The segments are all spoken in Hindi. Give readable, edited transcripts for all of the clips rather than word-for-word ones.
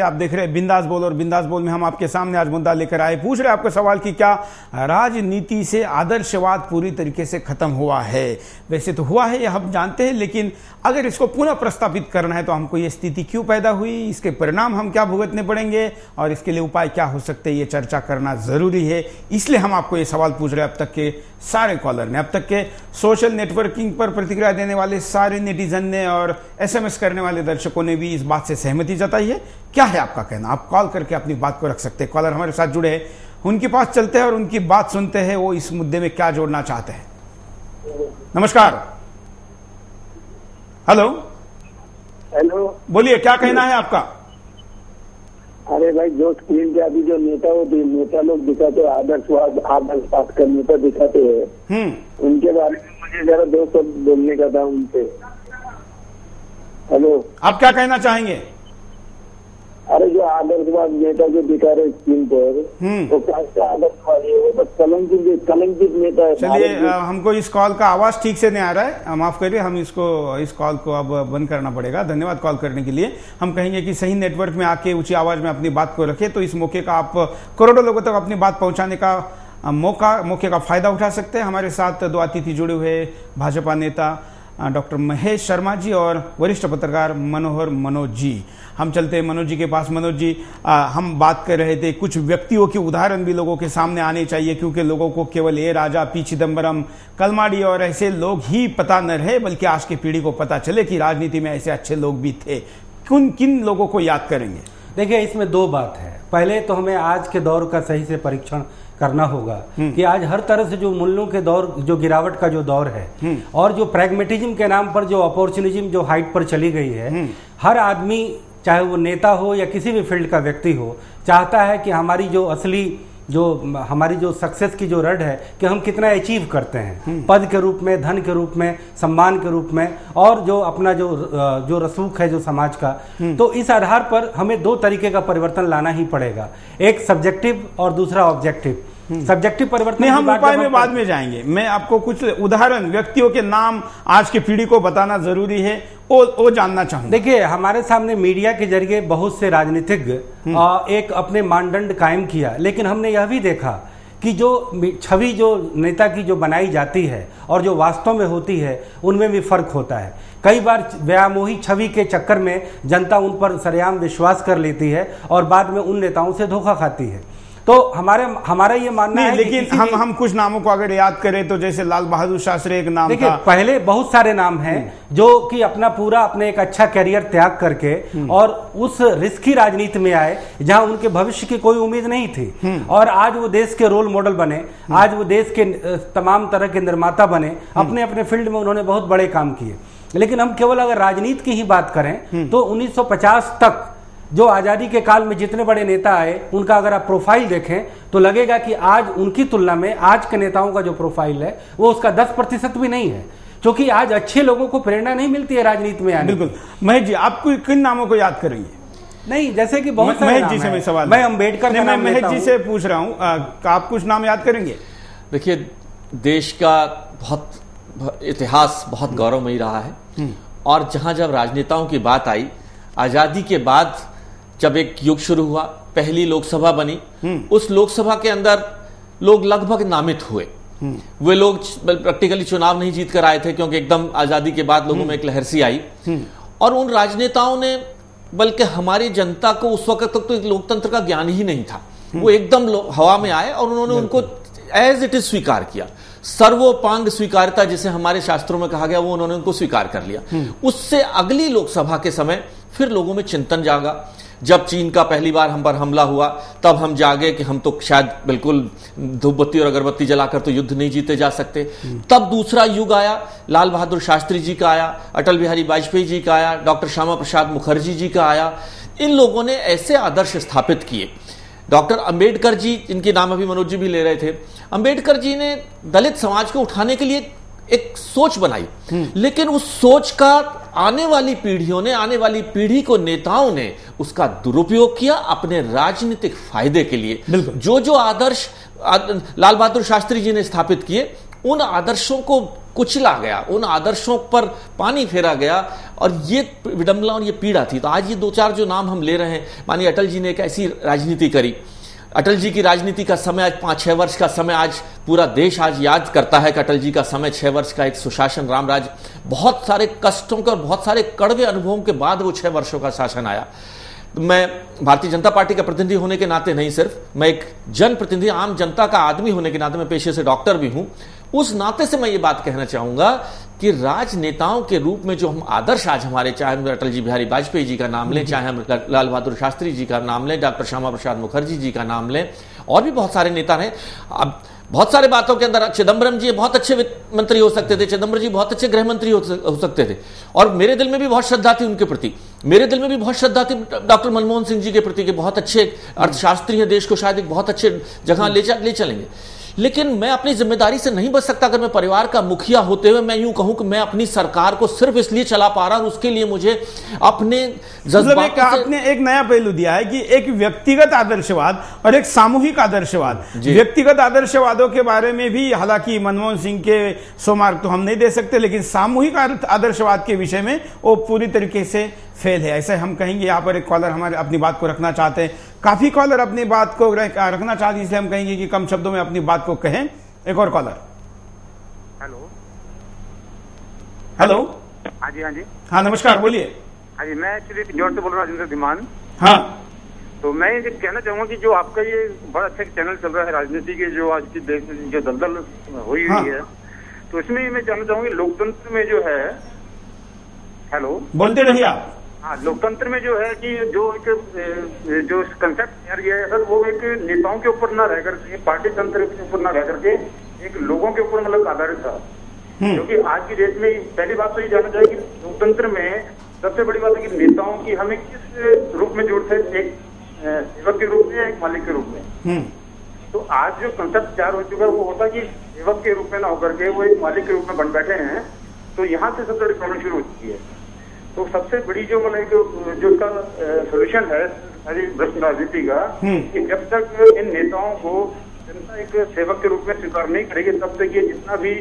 आप देख रहे हैं बिंदास बोल, और बिंदास बोल में हम आपके सामने आज मुद्दा लेकर आए। पूछ रहे आपको सवाल कि क्या राजनीति से आदर्शवाद पूरी तरीके से खत्म हुआ है? वैसे तो हुआ है, यह हम जानते हैं, लेकिन अगर इसको पुनः प्रस्तापित करना है तो हमको ये स्थिति क्यों पैदा हुई, इसके परिणाम हम क्या भुगतने पड़ेंगे और इसके लिए उपाय क्या हो सकते हैं, ये चर्चा करना जरूरी है। इसलिए हम आपको ये सवाल पूछ रहे हैं। अब तक के सारे कॉलर ने, अब तक के सोशल नेटवर्किंग पर प्रतिक्रिया देने वाले सारे नेटिजन ने और एसएमएस करने वाले दर्शकों ने भी इस बात से सहमति जताई है। क्या है आपका कहना? आप कॉल करके अपनी बात को रख सकते हैं। कॉलर हमारे साथ जुड़े हैं, उनके पास चलते हैं और उनकी बात सुनते हैं, वो इस मुद्दे में क्या जोड़ना चाहते हैं। नमस्कार। हेलो हेलो, बोलिए, क्या कहना है आपका? अरे भाई, जो स्क्रीन पे अभी जो नेता लोग दिखाते हैं, आदर्शवाद का नेता दिखाते हैं, उनके बारे में मुझे जरा दो शब्द बोलने का था उनसे। हेलो, आप क्या कहना चाहेंगे? अरे जो आदर्शवाद नेता जो दिखा रहे स्क्रीन पर, वो कैसा आदर्शवाद है? वो बस कलंकित नेता है। चलिए, हमको इस कॉल का आवाज ठीक से नहीं आ रहा है, माफ करिए, हम इस कॉल को अब बंद करना पड़ेगा। धन्यवाद कॉल करने के लिए। हम कहेंगे कि सही नेटवर्क में आके ऊंची आवाज में अपनी बात को रखें, तो इस मौके का आप करोड़ों लोगों तक अपनी बात पहुंचाने का मौके का फायदा उठा सकते हैं। हमारे साथ दो अतिथि जुड़े हुए, भाजपा नेता डॉक्टर महेश शर्मा जी और वरिष्ठ पत्रकार मनोज जी। हम चलते हैं मनोज जी के पास। मनोज जी, हम बात कर रहे थे कुछ व्यक्तियों के उदाहरण भी लोगों के सामने आने चाहिए, क्योंकि लोगों को केवल ए राजा, पी चिदम्बरम, कलमाडी और ऐसे लोग ही पता न रहे, बल्कि आज की पीढ़ी को पता चले कि राजनीति में ऐसे अच्छे लोग भी थे। किन लोगों को याद करेंगे? देखिए, इसमें दो बात है। पहले तो हमें आज के दौर का सही से परीक्षण करना होगा कि आज हर तरह से जो मूल्यों के दौर, जो गिरावट का जो दौर है, और जो प्रैग्मेटिज्म के नाम पर जो अपॉर्चुनिज्म जो हाइट पर चली गई है, हर आदमी, चाहे वो नेता हो या किसी भी फील्ड का व्यक्ति हो, चाहता है कि हमारी जो सक्सेस की जो रड है कि हम कितना अचीव करते हैं, पद के रूप में, धन के रूप में, सम्मान के रूप में, और जो अपना जो रसूख है जो समाज का। तो इस आधार पर हमें दो तरीके का परिवर्तन लाना ही पड़ेगा, एक सब्जेक्टिव और दूसरा ऑब्जेक्टिव। सब्जेक्टिव परिवर्तन नहीं, हम उपाय में बाद में जाएंगे। मैं आपको कुछ उदाहरण, व्यक्तियों के नाम आज की पीढ़ी को बताना जरूरी है, वो जानना चाहूंगा। देखिए, हमारे सामने मीडिया के जरिए बहुत से राजनीतिज्ञ एक अपने मानदंड कायम किया, लेकिन हमने यह भी देखा कि जो छवि जो नेता की जो बनाई जाती है और जो वास्तव में होती है, उनमें भी फर्क होता है। कई बार व्यामोही छवि के चक्कर में जनता उन पर सरेआम विश्वास कर लेती है और बाद में उन नेताओं से धोखा खाती है। तो हमारा ये मानना है, लेकिन हम कुछ नामों को अगर याद करें तो जैसे लाल बहादुर शास्त्री एक नाम देखिए, पहले बहुत सारे नाम हैं जो कि अपने एक अच्छा कैरियर त्याग करके और उस रिस्की राजनीति में आए जहां उनके भविष्य की कोई उम्मीद नहीं थी, और आज वो देश के रोल मॉडल बने, आज वो देश के तमाम तरह के निर्माता बने, अपने अपने फील्ड में उन्होंने बहुत बड़े काम किए। लेकिन हम केवल अगर राजनीति की ही बात करें तो 1950 तक जो आजादी के काल में जितने बड़े नेता आए, उनका अगर आप प्रोफाइल देखें तो लगेगा कि आज उनकी तुलना में आज के नेताओं का जो प्रोफाइल है वो उसका 10% भी नहीं है, क्योंकि आज अच्छे लोगों को प्रेरणा नहीं मिलती है राजनीति में आने। बिल्कुल। महेश जी, आप किन नामों को याद करेंगे? नहीं, जैसे कि बहुत सारे महेश जी से मैं सवाल, मैं अम्बेडकर, मैं महेश जी से पूछ रहा हूँ, आप कुछ नाम याद करेंगे? देखिए, देश का बहुत इतिहास बहुत गौरवमयी रहा है, और जब राजनेताओं की बात आई, आजादी के बाद जब एक युग शुरू हुआ, पहली लोकसभा बनी, उस लोकसभा के अंदर लोग लगभग नामित हुए। वे लोग प्रैक्टिकली चुनाव नहीं जीत कर आए थे, क्योंकि एकदम आजादी के बाद लोगों में एक लहर सी आई, और उन राजनेताओं ने, बल्कि हमारी जनता को उस वक्त तक तो लोकतंत्र का ज्ञान ही नहीं था, वो एकदम हवा में आए और उन्होंने उनको एज इट इज स्वीकार किया। सर्वोपांग स्वीकारता जिसे हमारे शास्त्रों में कहा गया, वो उन्होंने उनको स्वीकार कर लिया। उससे अगली लोकसभा के समय फिर लोगों में चिंतन जागा। जब चीन का पहली बार हम पर हमला हुआ, तब हम जागे कि हम तो शायद बिल्कुल धूपबत्ती और अगरबत्ती जलाकर तो युद्ध नहीं जीते जा सकते। तब दूसरा युग आया, लाल बहादुर शास्त्री जी का आया, अटल बिहारी वाजपेयी जी का आया, डॉक्टर श्यामा प्रसाद मुखर्जी जी का आया। इन लोगों ने ऐसे आदर्श स्थापित किए। डॉक्टर अंबेडकर जी, जिनके नाम अभी मनोज जी भी ले रहे थे, अंबेडकर जी ने दलित समाज को उठाने के लिए एक सोच बनाई, लेकिन उस सोच का आने वाली पीढ़ियों ने, आने वाली पीढ़ी को नेताओं ने उसका दुरुपयोग किया अपने राजनीतिक फायदे के लिए। जो आदर्श लाल बहादुर शास्त्री जी ने स्थापित किए, उन आदर्शों को कुचला गया, उन आदर्शों पर पानी फेरा गया, और ये विडंबना और ये पीड़ा थी। तो आज ये 2-4 जो नाम हम ले रहे हैं, मानिए अटल जी ने एक ऐसी राजनीति करी, अटल जी की राजनीति का समय आज 5-6 वर्ष का समय आज पूरा देश आज याद करता है कि अटल जी का समय 6 वर्ष का एक सुशासन रामराज, बहुत सारे कष्टों के और बहुत सारे कड़वे अनुभवों के बाद वो 6 वर्षों का शासन आया। मैं भारतीय जनता पार्टी का प्रतिनिधि होने के नाते नहीं, सिर्फ मैं एक जनप्रतिनिधि, आम जनता का आदमी होने के नाते, मैं पेशे से डॉक्टर भी हूं, उस नाते से मैं ये बात कहना चाहूंगा कि राजनेताओं के रूप में जो हम आदर्श आज हमारे, चाहे हम अटल जी बिहारी वाजपेयी जी का नाम लें, चाहे हम लाल बहादुर शास्त्री जी का नाम लें, डॉक्टर श्यामा प्रसाद मुखर्जी जी का नाम लें, और भी बहुत सारे नेता हैं। अब बहुत सारे बातों के अंदर चिदम्बरम जी बहुत अच्छे वित्त मंत्री हो सकते थे, चिदम्बरम जी बहुत अच्छे गृह मंत्री हो सकते थे, और मेरे दिल में भी बहुत श्रद्धा थी उनके प्रति, मेरे दिल में भी बहुत श्रद्धा थी डॉक्टर मनमोहन सिंह जी के प्रति, कि बहुत अच्छे अर्थशास्त्री हैं, देश को शायद एक बहुत अच्छे जगह ले चलेंगे। लेकिन मैं अपनी जिम्मेदारी से नहीं बच सकता अगर मैं परिवार का मुखिया होते हुए मैं यूं कहूं कि मैं अपनी सरकार को सिर्फ इसलिए चला पा रहा हूं, उसके लिए मुझे अपने जज्बात, आपने एक नया पहलू दिया है कि एक व्यक्तिगत आदर्शवाद और एक सामूहिक आदर्शवाद। व्यक्तिगत आदर्शवादों के बारे में भी हालांकि मनमोहन सिंह के 100 मार्क तो हम नहीं दे सकते, लेकिन सामूहिक आदर्शवाद के विषय में वो पूरी तरीके से फेल है, ऐसे हम कहेंगे। यहाँ पर एक कॉलर हमारे अपनी बात को रखना चाहते हैं, काफी कॉलर अपनी बात को रखना चाहते हैं, इसलिए हम कहेंगे कि कम शब्दों में अपनी बात को कहें। एक और कॉलर। Hello hello. हाँ जी, हाँ जी, हाँ नमस्कार, बोलिए। हाँ जी, मैं एक्चुअली इंदौर से बोल रहा हूँ, राजेंद्र धीमान। हाँ, तो मैं ये कहना चाहूंगा कि जो आपका ये बड़ा अच्छा चैनल चल रहा है राजनीति के, जो आज की देश में जो दलदल हुई हुई है, तो इसमें मैं जानना चाहूंगी लोकतंत्र में जो है, हेलो बोलते रहिए आप। हाँ, लोकतंत्र में जो है कि जो एक जो कंसेप्ट तैयार किया है सर, वो एक नेताओं के ऊपर ना रह करके, पार्टी तंत्र के ऊपर ना रह करके एक लोगों के ऊपर मतलब आधारित था। क्योंकि आज की डेट में पहली बात तो ये जानना चाहिए कि लोकतंत्र में सबसे बड़ी बात है कि नेताओं की हमें किस रूप में जोड़ते हैं, एक सेवक के रूप में या एक मालिक के रूप में। तो आज जो कंसेप्ट तैयार हो चुका है वो होता है कि सेवक के रूप में ना होकर के वो एक मालिक के रूप में बन बैठे हैं। तो यहाँ से सबसे बड़ी प्रॉब्लम शुरू हो चुकी है। तो सबसे बड़ी जो मतलब जो इसका सोल्यूशन है सारी भ्रष्ट राजनीति का, कि जब तक इन नेताओं को जनता एक सेवक के रूप में स्वीकार नहीं करेगी, तब तक ये जितना भी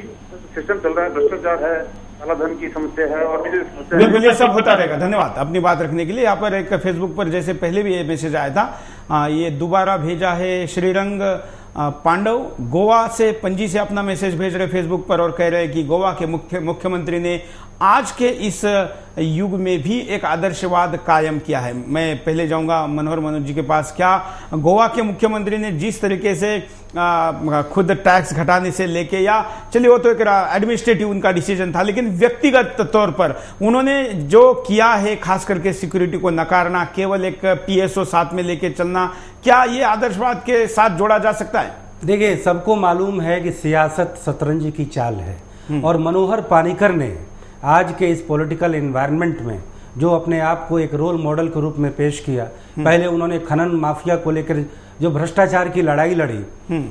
सिस्टम चल रहा है, भ्रष्टाचार है, काला धन की समस्या है, और भी जो समस्या है, बिल्कुल ये सब होता रहेगा। धन्यवाद अपनी बात रखने के लिए। यहाँ पर एक फेसबुक पर जैसे पहले भी ये मैसेज आया था, ये दोबारा भेजा है श्रीरंग पांडव, गोवा से पणजी से अपना मैसेज भेज रहे फेसबुक पर और कह रहे हैं कि गोवा के मुख्यमंत्री ने आज के इस युग में भी एक आदर्शवाद कायम किया है। मैं पहले जाऊंगा मनोहर मनोज जी के पास। क्या गोवा के मुख्यमंत्री ने जिस तरीके से खुद टैक्स घटाने से लेके, या चलिए वो तो एक एडमिनिस्ट्रेटिव उनका डिसीजन था, लेकिन व्यक्तिगत तौर पर उन्होंने जो किया है, खास करके सिक्योरिटी को नकारना, केवल एक पीएसओ साथ में लेके चलना, क्या ये आदर्शवाद के साथ जोड़ा जा सकता है? देखिए, सबको मालूम है कि सियासत शतरंज की चाल है, और मनोहर पानीकर ने आज के इस पॉलिटिकल एनवायरनमेंट में जो अपने आप को एक रोल मॉडल के रूप में पेश किया, पहले उन्होंने खनन माफिया को लेकर जो भ्रष्टाचार की लड़ाई लड़ी,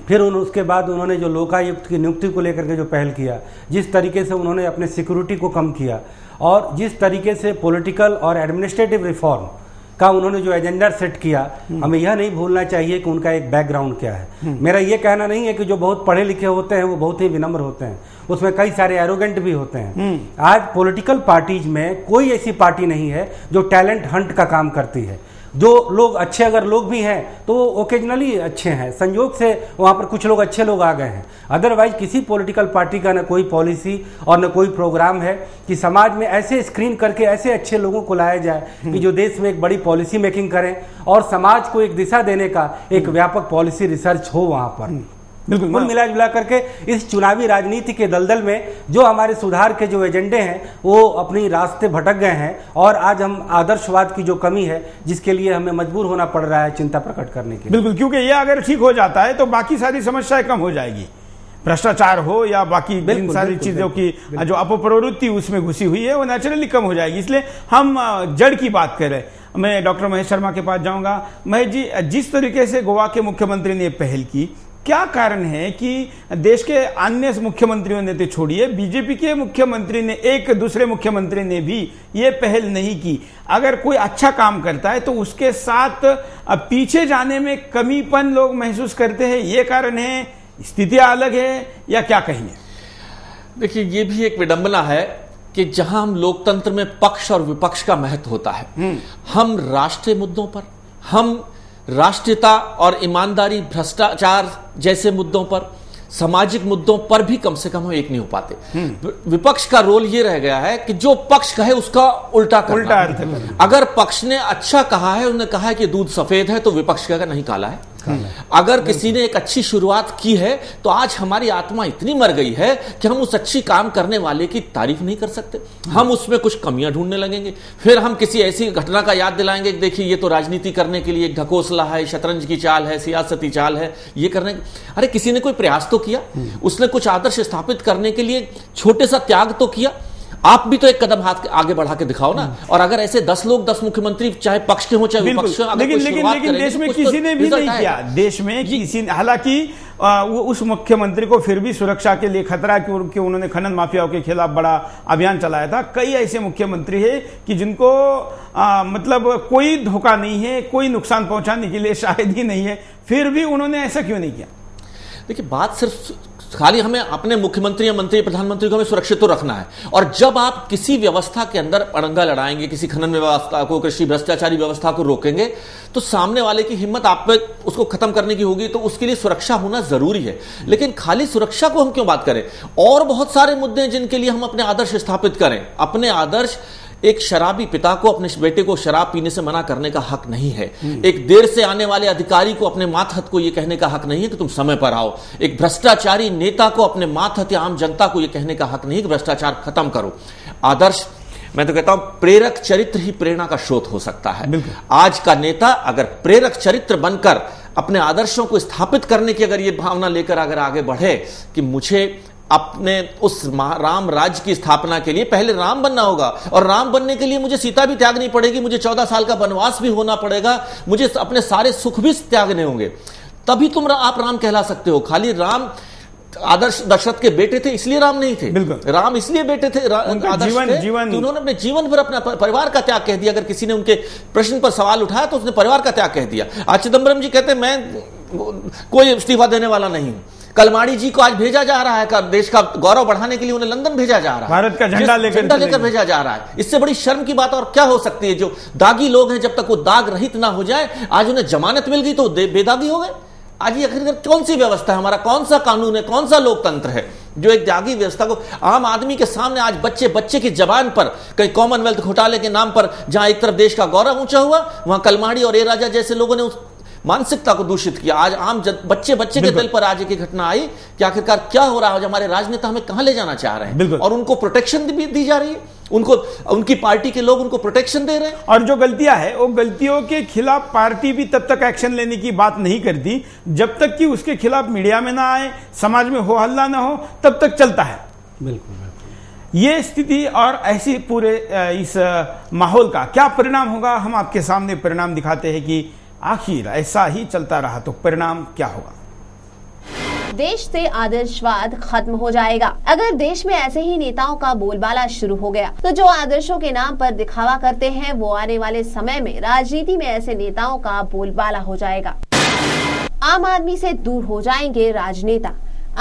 फिर उसके बाद उन्होंने जो लोकायुक्त की नियुक्ति को लेकर के जो पहल किया, जिस तरीके से उन्होंने अपने सिक्योरिटी को कम किया, और जिस तरीके से पॉलिटिकल और एडमिनिस्ट्रेटिव रिफॉर्म का उन्होंने जो एजेंडा सेट किया, हमें यह नहीं भूलना चाहिए कि उनका एक बैकग्राउंड क्या है। मेरा यह कहना नहीं है कि जो बहुत पढ़े लिखे होते हैं वो बहुत ही विनम्र होते हैं, उसमें कई सारे एरोगेंट भी होते हैं। आज पॉलिटिकल पार्टीज में कोई ऐसी पार्टी नहीं है जो टैलेंट हंट का काम करती है। जो लोग अच्छे अगर लोग भी हैं तो वो ओकेजनली अच्छे हैं, संयोग से वहाँ पर कुछ लोग अच्छे लोग आ गए हैं। अदरवाइज किसी पॉलिटिकल पार्टी का न कोई पॉलिसी और न कोई प्रोग्राम है कि समाज में ऐसे स्क्रीन करके ऐसे अच्छे लोगों को लाया जाए कि जो देश में एक बड़ी पॉलिसी मेकिंग करें और समाज को एक दिशा देने का एक व्यापक पॉलिसी रिसर्च हो वहाँ पर। बिल्कुल कुल मिला जुला करके इस चुनावी राजनीति के दलदल में जो हमारे सुधार के जो एजेंडे हैं वो अपनी रास्ते भटक गए हैं, और आज हम आदर्शवाद की जो कमी है जिसके लिए हमें मजबूर होना पड़ रहा है चिंता प्रकट करने के लिए। बिल्कुल, क्योंकि ये अगर ठीक हो जाता है तो बाकी सारी समस्याएं कम हो जाएगी, भ्रष्टाचार हो या बाकी इन सारी चीजों की जो अपप्रवृत्ति उसमें घुसी हुई है वो नेचुरली कम हो जाएगी। इसलिए हम जड़ की बात कर रहे हैं। मैं डॉक्टर महेश शर्मा के पास जाऊंगा। महेश जी, जिस तरीके से गोवा के मुख्यमंत्री ने पहल की, क्या कारण है कि देश के अन्य मुख्यमंत्रियों ने तो छोड़िए, बीजेपी के मुख्यमंत्री ने, एक दूसरे मुख्यमंत्री ने भी ये पहल नहीं की? अगर कोई अच्छा काम करता है तो उसके साथ पीछे जाने में कमीपन लोग महसूस करते हैं, ये कारण है, स्थितियां अलग है, या क्या कहेंगे? देखिए, ये भी एक विडंबना है कि जहां हम लोकतंत्र में पक्ष और विपक्ष का महत्व होता है, हम राष्ट्रीय मुद्दों पर, हम राष्ट्रीयता और ईमानदारी, भ्रष्टाचार जैसे मुद्दों पर, सामाजिक मुद्दों पर भी कम से कम हम एक नहीं हो पाते। विपक्ष का रोल यह रह गया है कि जो पक्ष कहे उसका उल्टा करना। अगर पक्ष ने अच्छा कहा है, उन्होंने कहा है कि दूध सफेद है, तो विपक्ष कहेगा नहीं, काला है। अगर किसी ने एक अच्छी शुरुआत की है, तो आज हमारी आत्मा इतनी मर गई है कि हम उस अच्छी काम करने वाले की तारीफ नहीं कर सकते, हम उसमें कुछ कमियां ढूंढने लगेंगे। फिर हम किसी ऐसी घटना का याद दिलाएंगे कि देखिए ये तो राजनीति करने के लिए एक ढकोसला है, शतरंज की चाल है, सियासती चाल है, ये करने। अरे किसी ने कोई प्रयास तो किया, उसने कुछ आदर्श स्थापित करने के लिए छोटे सा त्याग तो किया। आप भी तो एक कदम हाथ आगे बढ़ा के दिखाओ ना। और अगर ऐसे 10 लोग 10 मुख्यमंत्री, चाहे पक्ष के हो चाहे विपक्ष के, लेकिन देश में किसी ने भी नहीं किया। देश में किसी, हालांकि वो उस मुख्यमंत्री को फिर भी सुरक्षा के लिए खतरा, क्योंकि उन्होंने खनन माफियाओं के खिलाफ बड़ा अभियान चलाया था। कई ऐसे मुख्यमंत्री है कि जिनको मतलब कोई धोखा नहीं है, कोई नुकसान पहुंचाने के लिए शायद ही नहीं है, फिर भी उन्होंने ऐसा क्यों नहीं किया? देखिए, बात सिर्फ खाली हमें अपने मुख्यमंत्री या मंत्री, प्रधानमंत्री को हमें सुरक्षित तो रखना है। और जब आप किसी व्यवस्था के अंदर अड़ंगा लड़ाएंगे, किसी खनन व्यवस्था को, कृषि भ्रष्टाचारी व्यवस्था को रोकेंगे, तो सामने वाले की हिम्मत आप पे उसको खत्म करने की होगी, तो उसके लिए सुरक्षा होना जरूरी है। लेकिन खाली सुरक्षा को हम क्यों बात करें? और बहुत सारे मुद्दे हैं जिनके लिए हम अपने आदर्श स्थापित करें। अपने आदर्श, एक शराबी पिता को अपने बेटे को शराब पीने से मना करने का हक नहीं है। एक देर से आने वाले अधिकारी को, अपने मातहत को यह कहने का हक नहीं है कि तुम समय पर आओ। एक भ्रष्टाचारी नेता को अपने मातहत या आम जनता को यह कहने का हक नहीं है कि भ्रष्टाचार खत्म करो। आदर्श, मैं तो कहता हूं, प्रेरक चरित्र ही प्रेरणा का स्रोत हो सकता है। आज का नेता अगर प्रेरक चरित्र बनकर अपने आदर्शों को स्थापित करने की अगर ये भावना लेकर अगर आगे बढ़े कि मुझे अपने उस राम राज्य की स्थापना के लिए पहले राम बनना होगा, और राम बनने के लिए मुझे सीता भी त्यागनी पड़ेगी, मुझे 14 साल का वनवास भी होना पड़ेगा, मुझे अपने सारे सुख भी त्यागने होंगे, तभी आप राम कहला सकते हो। खाली राम आदर्श दशरथ के बेटे थे इसलिए राम नहीं थे। राम इसलिए बेटे थे, उन्होंने अपने जीवन भर अपना परिवार का त्याग कह दिया। अगर किसी ने उनके प्रश्न पर सवाल उठाया तो उसने परिवार का त्याग कह दिया। आज चिदंबरम जी कहते हैं मैं कोई इस्तीफा देने वाला नहीं हूं। कलमाड़ी जी को आज भेजा जा रहा है, देश का गौरव बढ़ाने के लिए उन्हें लंदन भेजा जा रहा है, भारत का झंडा लेकर भेजा जा रहा है। इससे बड़ी शर्म की बात और क्या हो सकती है? जो दागी लोग हैं, जब तक वो दाग रहित ना हो जाए, आज उन्हें जमानत मिल गई तो बेदागी हो गए। आज ये आखिर कौन सी व्यवस्था है? हमारा कौन सा कानून है, कौन सा लोकतंत्र है जो एक दागी व्यवस्था को आम आदमी के सामने आज बच्चे की जबान पर कहीं कॉमनवेल्थ घोटाले के नाम पर जहां एक तरफ देश का गौरव ऊंचा हुआ, वहां कलमाड़ी और ए राजा जैसे लोगों ने उस मानसिकता को दूषित किया। आज आम बच्चे के दिल पर आज एक घटना आई कि आखिरकार क्या हो रहा है, हमारे राजनेता हमें कहां ले जाना चाह रहे हैं, और उनको प्रोटेक्शन भी दी जा रही है, उनको उनकी पार्टी के लोग उनको प्रोटेक्शन दे रहे हैं। और जो गलतियां है, वो गलतियों के खिलाफ पार्टी भी तब तक एक्शन लेने की बात नहीं करती जब तक कि उसके खिलाफ मीडिया में ना आए, समाज में हो हल्ला ना हो, तब तक चलता है। बिल्कुल ये स्थिति और ऐसी पूरे इस माहौल का क्या परिणाम होगा, हम आपके सामने परिणाम दिखाते हैं कि आखिर ऐसा ही चलता रहा तो परिणाम क्या होगा। देश से आदर्शवाद खत्म हो जाएगा। अगर देश में ऐसे ही नेताओं का बोलबाला शुरू हो गया तो जो आदर्शों के नाम पर दिखावा करते हैं, वो आने वाले समय में राजनीति में ऐसे नेताओं का बोलबाला हो जाएगा। आम आदमी से दूर हो जाएंगे राजनेता।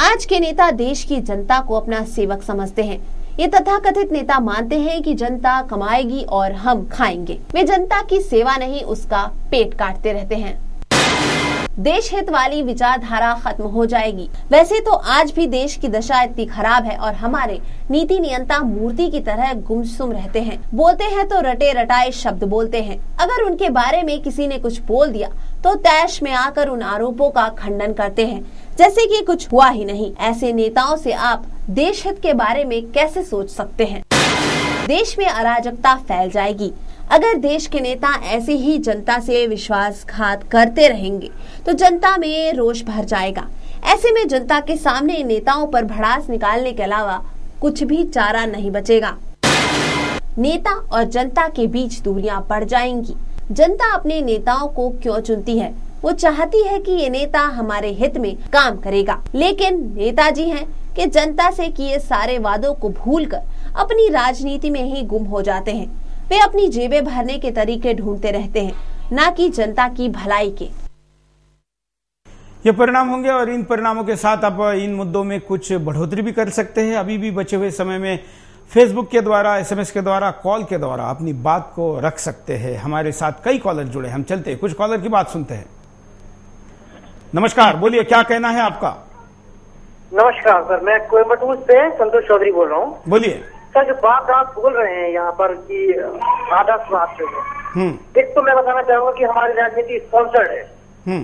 आज के नेता देश की जनता को अपना सेवक समझते हैं। ये तथाकथित नेता मानते हैं कि जनता कमाएगी और हम खाएंगे। वे जनता की सेवा नहीं, उसका पेट काटते रहते हैं। देश हित वाली विचारधारा खत्म हो जाएगी। वैसे तो आज भी देश की दशा इतनी खराब है और हमारे नीति नियंता मूर्ति की तरह गुमसुम रहते हैं। बोलते हैं तो रटे रटाए शब्द बोलते हैं। अगर उनके बारे में किसी ने कुछ बोल दिया तो तैश में आकर उन आरोपों का खंडन करते हैं जैसे कि कुछ हुआ ही नहीं। ऐसे नेताओं से आप देश हित के बारे में कैसे सोच सकते हैं? देश में अराजकता फैल जाएगी। अगर देश के नेता ऐसे ही जनता से विश्वासघात करते रहेंगे तो जनता में रोष भर जाएगा। ऐसे में जनता के सामने इन नेताओं पर भड़ास निकालने के अलावा कुछ भी चारा नहीं बचेगा। नेता और जनता के बीच दूरियां बढ़ जाएंगी। जनता अपने नेताओं को क्यों चुनती है? वो चाहती है कि ये नेता हमारे हित में काम करेगा। लेकिन नेताजी हैं कि जनता से किए सारे वादों को भूलकर अपनी राजनीति में ही गुम हो जाते हैं। वे अपनी जेबें भरने के तरीके ढूंढते रहते हैं, ना कि जनता की भलाई के। ये परिणाम होंगे और इन परिणामों के साथ आप इन मुद्दों में कुछ बढ़ोतरी भी कर सकते हैं। अभी भी बचे हुए समय में फेसबुक के द्वारा, SMS के द्वारा, कॉल के द्वारा अपनी बात को रख सकते हैं। हमारे साथ कई कॉलर जुड़े, हम चलते हैं कुछ कॉलर की बात सुनते हैं। नमस्कार, बोलिए, क्या कहना है आपका? नमस्कार सर, मैं कोयम्बटूर से संतोष चौधरी बोल रहा हूँ। बोलिए सर, जो बात आप बोल रहे हैं यहाँ पर कि आदर्शवाद पे, एक तो मैं बताना चाहूंगा कि हमारी राजनीति स्पॉन्सर्ड है,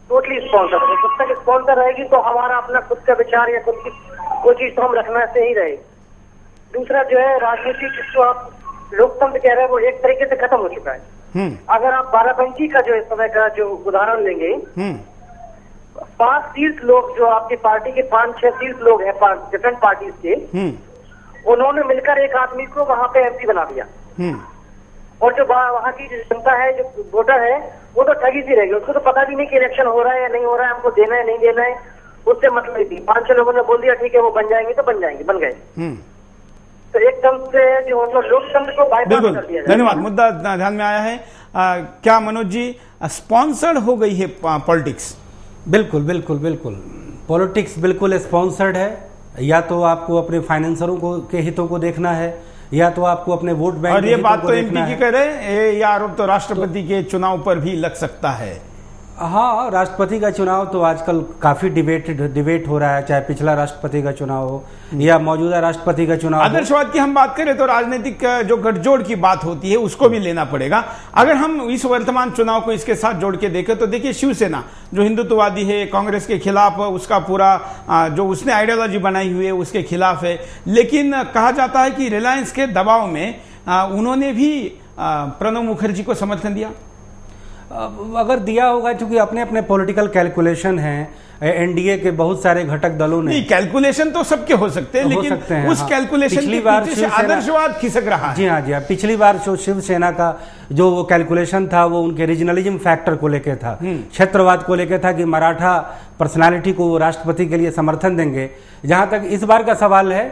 टोटली स्पॉन्सर है। जब तक स्पॉन्सर रहेगी तो हमारा अपना खुद का विचार या खुद की कोई चीज तो हम रखना से ही रहे। दूसरा जो है, राजनीति जिसको आप लोकतंत्र कह रहे हैं वो एक तरीके से खत्म हो चुका है। अगर आप बाराबंकी का जो इस समय का जो उदाहरण लेंगे, 5 शीर्ष लोग जो आपकी पार्टी के 5-6 शीर्ष लोग हैं डिफरेंट पार्टीज के, उन्होंने मिलकर एक आदमी को वहां पे MP बना दिया। और जो वहाँ की जनता है, जो वोटर है, वो तो ठगी सी रहेगी। उसको तो पता भी नहीं कि इलेक्शन हो रहा है या नहीं हो रहा है, हमको देना है नहीं देना है, उससे मतलब नहीं। 5-6 लोगों ने बोल दिया ठीक है वो बन जाएंगे तो बन जाएंगे, बन गए। तो एकदम से जो मतलब लोकतंत्र को बाईपास कर दिया। धन्यवाद, मुद्दा ध्यान में आया है। क्या मनोज जी, स्पॉन्सर्ड हो गई है पॉलिटिक्स? बिल्कुल बिल्कुल बिल्कुल, पॉलिटिक्स बिल्कुल स्पॉन्सर्ड है। या तो आपको अपने फाइनेंसरों को के हितों को देखना है, या तो आपको अपने वोट बैंक। और ये बात तो MP की कह रहे, ये आरोप तो राष्ट्रपति के चुनाव पर भी लग सकता है। हाँ, राष्ट्रपति का चुनाव तो आजकल काफी डिबेट हो रहा है, चाहे पिछला राष्ट्रपति का चुनाव हो या मौजूदा राष्ट्रपति का चुनाव। आदर्शवाद की हम बात करें तो राजनीतिक जो गठजोड़ की बात होती है उसको भी लेना पड़ेगा। अगर हम इस वर्तमान चुनाव को इसके साथ जोड़ के देखें तो देखिए, शिवसेना जो हिंदुत्ववादी है, कांग्रेस के खिलाफ उसका पूरा जो उसने आइडियोलॉजी बनाई हुई है उसके खिलाफ है। लेकिन कहा जाता है कि रिलायंस के दबाव में उन्होंने भी प्रणब मुखर्जी को समर्थन दिया। अगर दिया होगा, क्योंकि अपने अपने पॉलिटिकल कैलकुलेशन हैं, NDA के बहुत सारे घटक दलों ने। नहीं, कैलकुलेशन तो सबके हो सकते हैं, लेकिन उस कैलकुलेशन पिछली बार आदर्शवाद खिसक रहा है। जी हाँ, जी हाँ, पिछली बार जो शिवसेना का जो वो कैलकुलेशन था वो उनके रीजनलिज्म फैक्टर को लेकर था, क्षेत्रवाद को लेकर था कि मराठा पर्सनालिटी को वो राष्ट्रपति के लिए समर्थन देंगे। जहां तक इस बार का सवाल है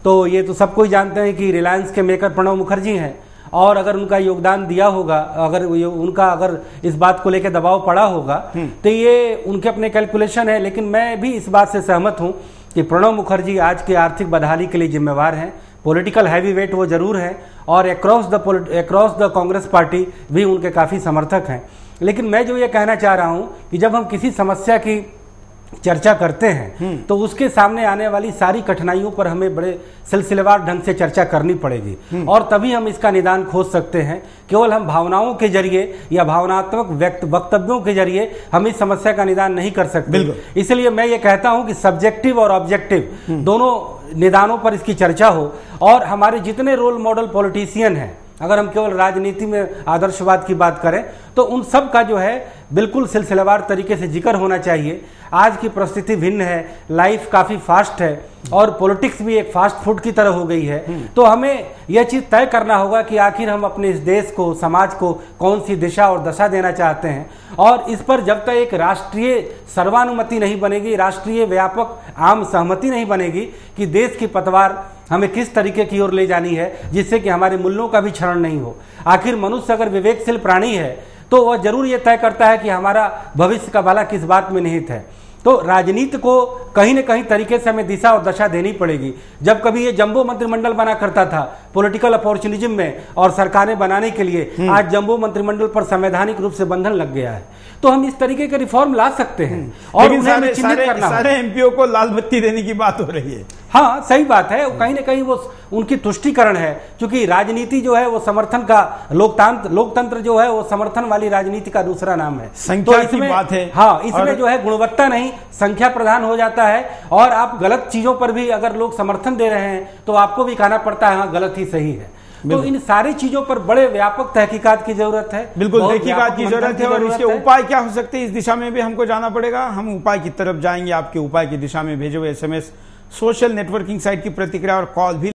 तो ये तो सबको ही जानते हैं कि रिलायंस के मेकर प्रणब मुखर्जी हैं, और अगर उनका योगदान दिया होगा, अगर इस बात को लेकर दबाव पड़ा होगा तो ये उनके अपने कैलकुलेशन है। लेकिन मैं भी इस बात से सहमत हूं कि प्रणब मुखर्जी आज की आर्थिक बदहाली के लिए जिम्मेवार हैं। पॉलिटिकल हैवीवेट वो जरूर हैं, और अक्रॉस द कांग्रेस पार्टी भी उनके काफ़ी समर्थक हैं। लेकिन मैं जो ये कहना चाह रहा हूं कि जब हम किसी समस्या की चर्चा करते हैं तो उसके सामने आने वाली सारी कठिनाइयों पर हमें बड़े सिलसिलेवार ढंग से चर्चा करनी पड़ेगी, और तभी हम इसका निदान खोज सकते हैं। केवल हम भावनाओं के जरिए या भावनात्मक वक्तव्यों के जरिए हम इस समस्या का निदान नहीं कर सकते। इसलिए मैं ये कहता हूं कि सब्जेक्टिव और ऑब्जेक्टिव दोनों निदानों पर इसकी चर्चा हो, और हमारे जितने रोल मॉडल पॉलिटिशियन हैं, अगर हम केवल राजनीति में आदर्शवाद की बात करें तो उन सब का जो है बिल्कुल सिलसिलेवार तरीके से जिक्र होना चाहिए। आज की परिस्थिति भिन्न है, लाइफ काफ़ी फास्ट है, और पॉलिटिक्स भी एक फास्ट फूड की तरह हो गई है। तो हमें यह चीज़ तय करना होगा कि आखिर हम अपने इस देश को, समाज को कौन सी दिशा और दशा देना चाहते हैं। और इस पर जब तक एक राष्ट्रीय सर्वानुमति नहीं बनेगी, राष्ट्रीय व्यापक आम सहमति नहीं बनेगी कि देश की पतवार हमें किस तरीके की ओर ले जानी है जिससे कि हमारे मूल्यों का भी क्षरण नहीं हो। आखिर मनुष्य अगर विवेकशील प्राणी है तो वह जरूर ये तय करता है कि हमारा भविष्य का भला किस बात में निहित है। तो राजनीति को कहीं न कहीं तरीके से हमें दिशा और दशा देनी पड़ेगी। जब कभी ये जंबो मंत्रिमंडल बना करता था पॉलिटिकल अपॉर्चुनिज्म में और सरकारें बनाने के लिए, आज जंबो मंत्रिमंडल पर संवैधानिक रूप से बंधन लग गया है। तो हम इस तरीके के रिफॉर्म ला सकते हैं, और उन्हें चिन्हित करना। सारे MPO को लाल बत्ती देने की बात हो रही है। हाँ, सही बात है, कहीं ना कहीं वो उनकी तुष्टिकरण है, क्योंकि राजनीति जो है वो समर्थन का, लोकतंत्र जो है वो समर्थन वाली राजनीति का दूसरा नाम है। संख्या की बात है। हाँ, इसमें जो है गुणवत्ता नहीं, संख्या प्रधान हो जाता है, और आप गलत चीजों पर भी अगर लोग समर्थन दे रहे हैं तो आपको भी कहना पड़ता है हाँ गलत ही सही है। तो इन सारी चीजों पर बड़े व्यापक तहकीकात की जरूरत है। बिल्कुल तहकीकात की जरूरत है, और इसके उपाय क्या हो सकते हैं इस दिशा में भी हमको जाना पड़ेगा। हम उपाय की तरफ जाएंगे, आपके उपाय की दिशा में भेजे हुए SMS, सोशल नेटवर्किंग साइट की प्रतिक्रिया और कॉल भी